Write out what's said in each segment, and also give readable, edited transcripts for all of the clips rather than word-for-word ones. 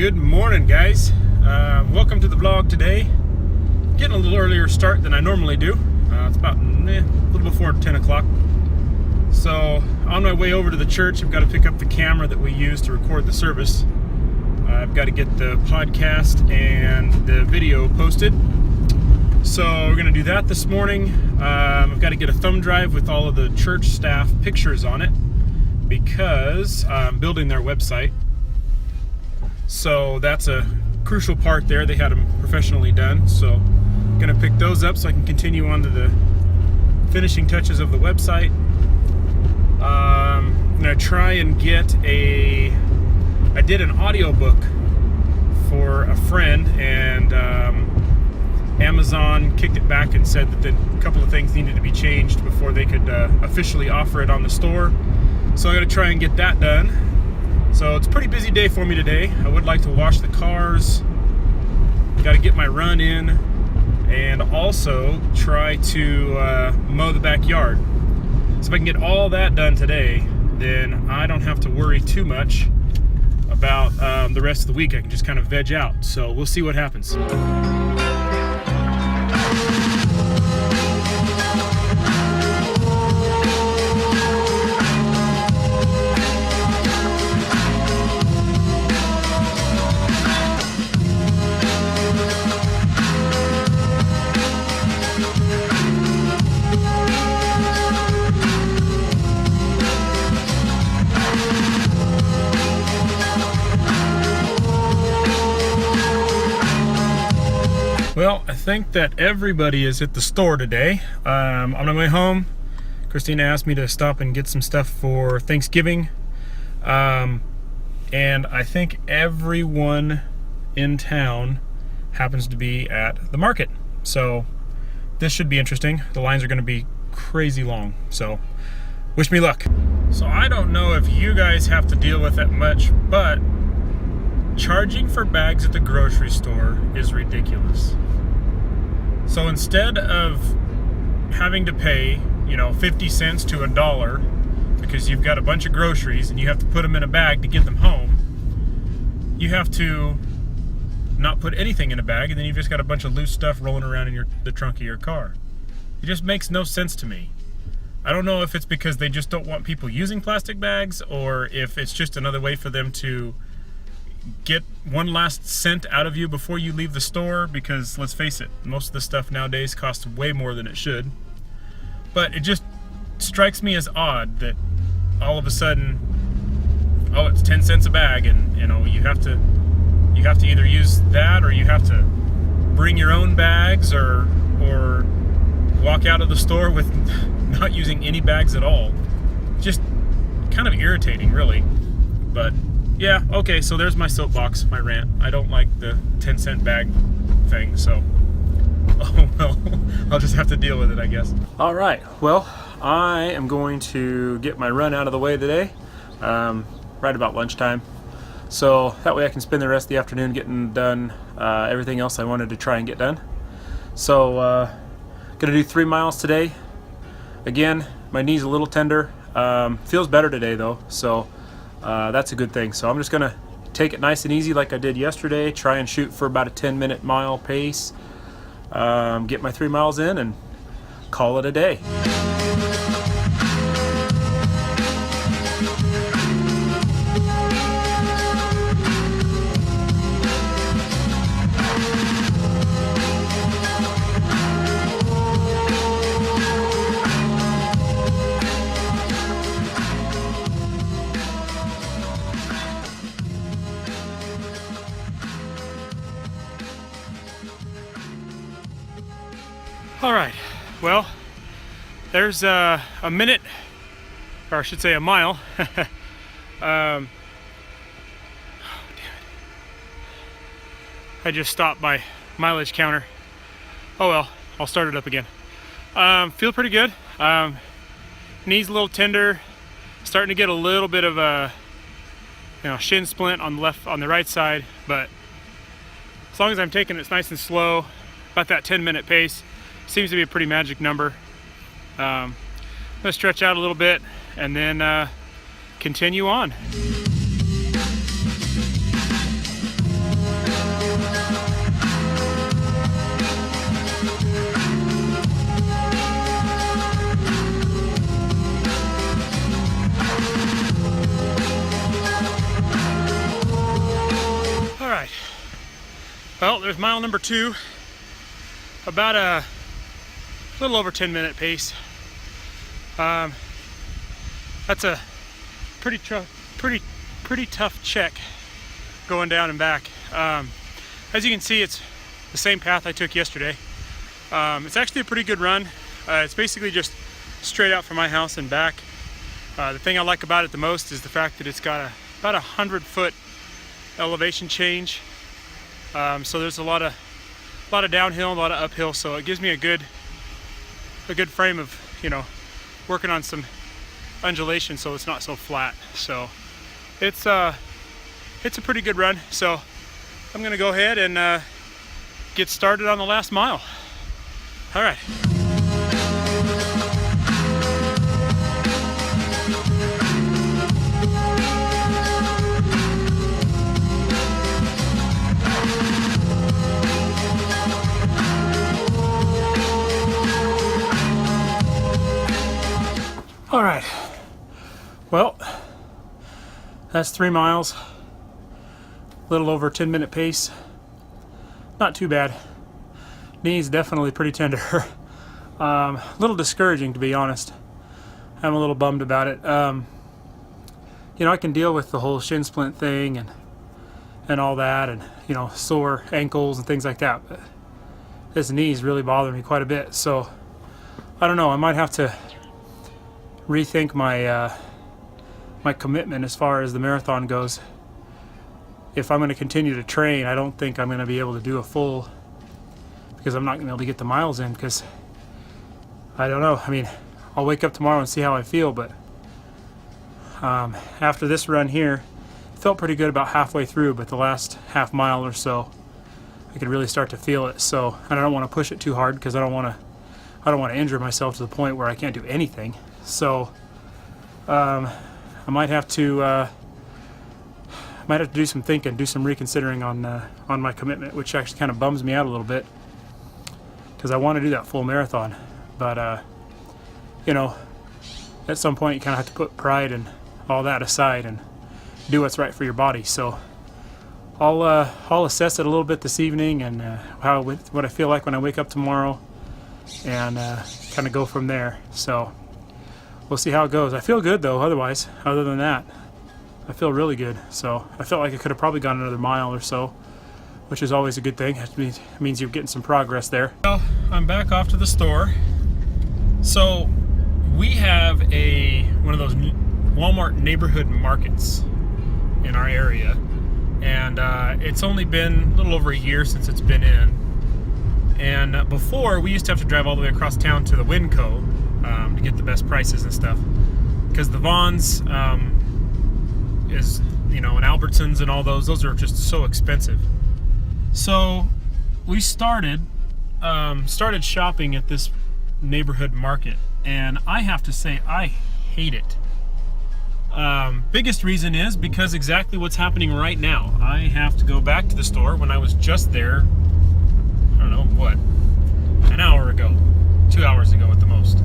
Good morning, guys. Welcome to the vlog today. Getting a little earlier start than I normally do. It's about a little before 10 o'clock. So on my way over to the church, I've got to pick up the camera that we use to record the service. I've got to get the podcast and the video posted. So we're going to do that this morning. I've got to get a thumb drive with all of the church staff pictures on it because I'm building their website. So that's a crucial part there. They had them professionally done. So I'm going to pick those up so I can continue on to the finishing touches of the website. I'm going to try and get I did an audiobook for a friend, and Amazon kicked it back and said that a couple of things needed to be changed before they could officially offer it on the store. So I'm going to try and get that done. So it's a pretty busy day for me today. I would like to wash the cars, got to get my run in, and also try to mow the backyard. So if I can get all that done today, then I don't have to worry too much about the rest of the week. I can just kind of veg out. So we'll see what happens. Well, I think that everybody is at the store today. On my way home, Christina asked me to stop and get some stuff for Thanksgiving. And I think everyone in town happens to be at the market. So this should be interesting. The lines are going to be crazy long. So wish me luck. So I don't know if you guys have to deal with that much, but charging for bags at the grocery store is ridiculous. So instead of having to pay, 50 cents to $1 because you've got a bunch of groceries and you have to put them in a bag to get them home, you have to not put anything in a bag, and then you've just got a bunch of loose stuff rolling around in the trunk of your car. It just makes no sense to me. I don't know if it's because they just don't want people using plastic bags, or if it's just another way for them to get one last cent out of you before you leave the store, because let's face it, most of the stuff nowadays costs way more than it should. But it just strikes me as odd that all of a sudden, it's 10 cents a bag, and you have to either use that, or you have to bring your own bags, or walk out of the store with not using any bags at all. Just kind of irritating, really. But yeah, okay, so there's my soapbox, my rant. I don't like the 10-cent bag thing, so oh well, I'll just have to deal with it, I guess. All right, well, I am going to get my run out of the way today, right about lunchtime. So that way I can spend the rest of the afternoon getting done everything else I wanted to try and get done. So, gonna do 3 miles today. Again, my knee's a little tender. Feels better today though, so that's a good thing. So I'm just gonna take it nice and easy like I did yesterday, try and shoot for about a 10-minute mile pace, get my 3 miles in and call it a day. All right, well, there's a minute, or I should say a mile. Oh, damn it. I just stopped my mileage counter. Oh well, I'll start it up again. Feel pretty good. Knees a little tender, starting to get a little bit of a shin splint on the right side, but as long as I'm taking it nice and slow, about that 10-minute pace, seems to be a pretty magic number. I'm gonna stretch out a little bit and then continue on. Well, there's mile number 2. About a little over 10-minute pace. That's a pretty tough check going down and back. As you can see, it's the same path I took yesterday. It's actually a pretty good run. It's basically just straight out from my house and back. The thing I like about it the most is the fact that it's got about 100-foot elevation change. So there's a lot of downhill, a lot of uphill. So it gives me a good frame of, working on some undulation, so it's not so flat. So it's a pretty good run. So I'm gonna go ahead and get started on the last mile. All right. All right, well, that's 3 miles, a little over 10-minute pace. Not too bad. Knees definitely pretty tender. A little discouraging, to be honest. I'm a little bummed about it. I can deal with the whole shin splint thing and all that, and sore ankles and things like that, but this knee's really bothering me quite a bit. So I don't know, I might have to rethink my my commitment as far as the marathon goes. If I'm going to continue to train, I don't think I'm going to be able to do a full, because I'm not going to be able to get the miles in, because I don't know. I mean, I'll wake up tomorrow and see how I feel, but after this run here, it felt pretty good about halfway through, but the last half mile or so, I could really start to feel it. So, and I don't want to push it too hard, because I don't want to injure myself to the point where I can't do anything. So I might have to do some thinking, do some reconsidering on my commitment, which actually kind of bums me out a little bit, because I want to do that full marathon. But at some point you kind of have to put pride and all that aside and do what's right for your body. So I'll assess it a little bit this evening, and what I feel like when I wake up tomorrow, and kind of go from there. So we'll see how it goes. I feel good though, other than that. I feel really good. So I felt like I could have probably gone another mile or so, which is always a good thing. It means you're getting some progress there. Well, I'm back off to the store. So we have one of those Walmart neighborhood markets in our area, and it's only been a little over a year since it's been in. And before, we used to have to drive all the way across town to the Winco to get the best prices and stuff, because the Vons and Albertsons and all those are just so expensive. So we started shopping at this neighborhood market, and I have to say I hate it. Biggest reason is because exactly what's happening right now. I have to go back to the store when I was just there, I don't know, what, an hour ago, 2 hours ago at the most.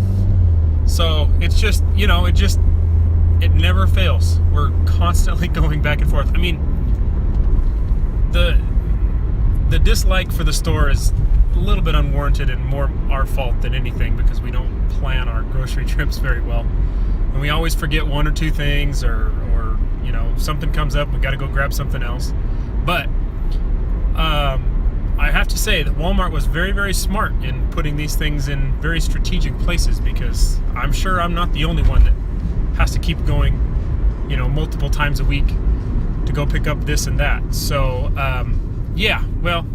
So it's just, it never fails. We're constantly going back and forth. I mean, the dislike for the store is a little bit unwarranted and more our fault than anything, because we don't plan our grocery trips very well. And we always forget one or two things, or something comes up, we got to go grab something else. But I have to say that Walmart was very, very smart in putting these things in very strategic places, because I'm sure I'm not the only one that has to keep going, multiple times a week to go pick up this and that. So, yeah, well,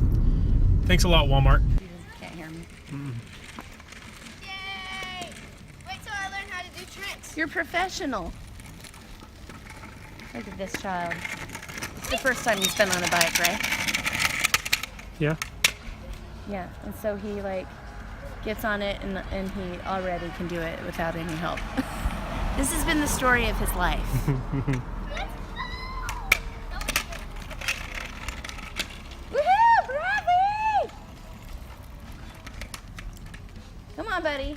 thanks a lot, Walmart. You can't hear me. Yay! Wait till I learn how to do tricks. You're professional. Look at this child. It's the first time he's been on a bike, right? Yeah. Yeah, and so he gets on it and he already can do it without any help. This has been the story of his life. Woohoo! Bradley! Come on, buddy.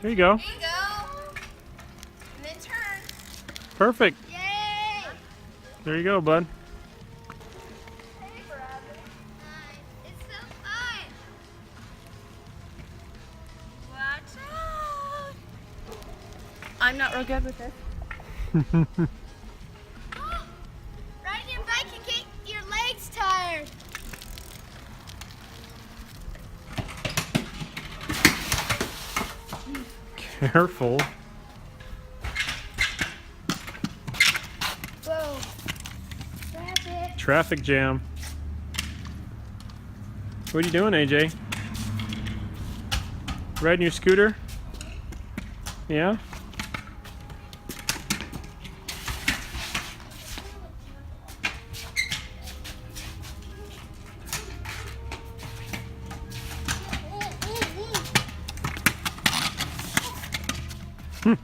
There you go. There you go. And then turn. Perfect. Yay! There you go, bud. Hey, Bradley. It's so fun. Watch out. I'm not real good with this. Riding your bike can get your legs tired. Careful. Whoa. Traffic. Traffic jam. What are you doing, AJ? Riding your scooter? Yeah? The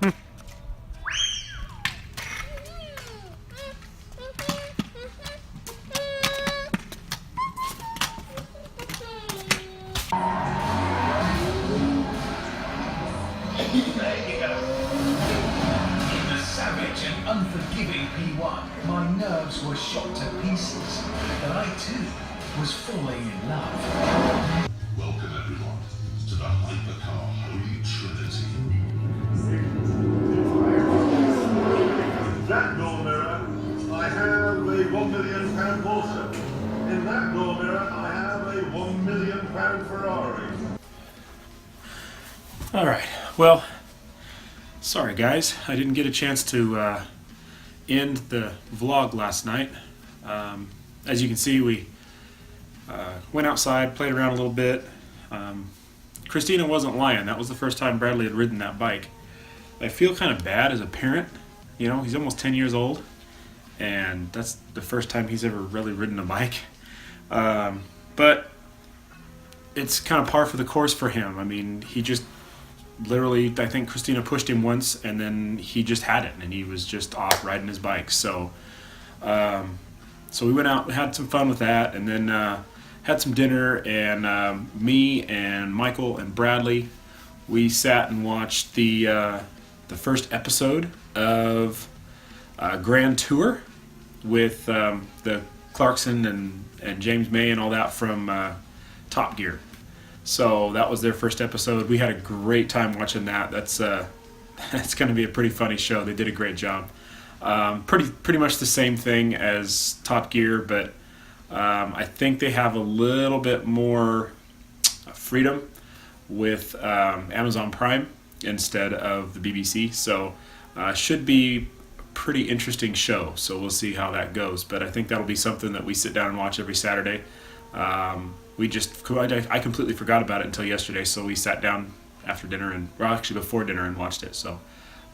savage and unforgiving P1, my nerves were shot to pieces, but I too was falling in love. Welcome everyone to the Hypercar Holy Trinity. That door mirror, I have a £1 million Porsche. In that door mirror, I have a £1 million Ferrari. All right. Well, sorry guys, I didn't get a chance to end the vlog last night. As you can see, we went outside, played around a little bit. Christina wasn't lying. That was the first time Bradley had ridden that bike. I feel kind of bad as a parent. You know, he's almost 10 years old, and that's the first time he's ever really ridden a bike. But it's kind of par for the course for him. I mean, he just literally, I think Christina pushed him once, and then he just had it, and he was just off riding his bike. So we went out, had some fun with that, and then had some dinner, and me and Michael and Bradley, we sat and watched the first episode of Grand Tour with the Clarkson and James May and all that from Top Gear. So that was their first episode. We had a great time watching that. That's going to be a pretty funny show. They did a great job. Pretty much the same thing as Top Gear, but I think they have a little bit more freedom with Amazon Prime instead of the BBC. So should be a pretty interesting show. So we'll see how that goes. But I think that'll be something that we sit down and watch every Saturday. I completely forgot about it until yesterday, so we sat down after dinner actually before dinner and watched it. So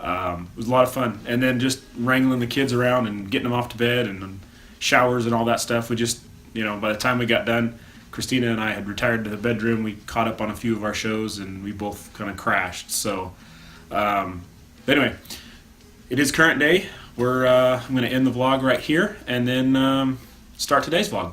it was a lot of fun. And then just wrangling the kids around and getting them off to bed and showers and all that stuff. We just, by the time we got done, Christina and I had retired to the bedroom. We caught up on a few of our shows, and we both kind of crashed. So anyway, it is current day. I'm going to end the vlog right here and then start today's vlog.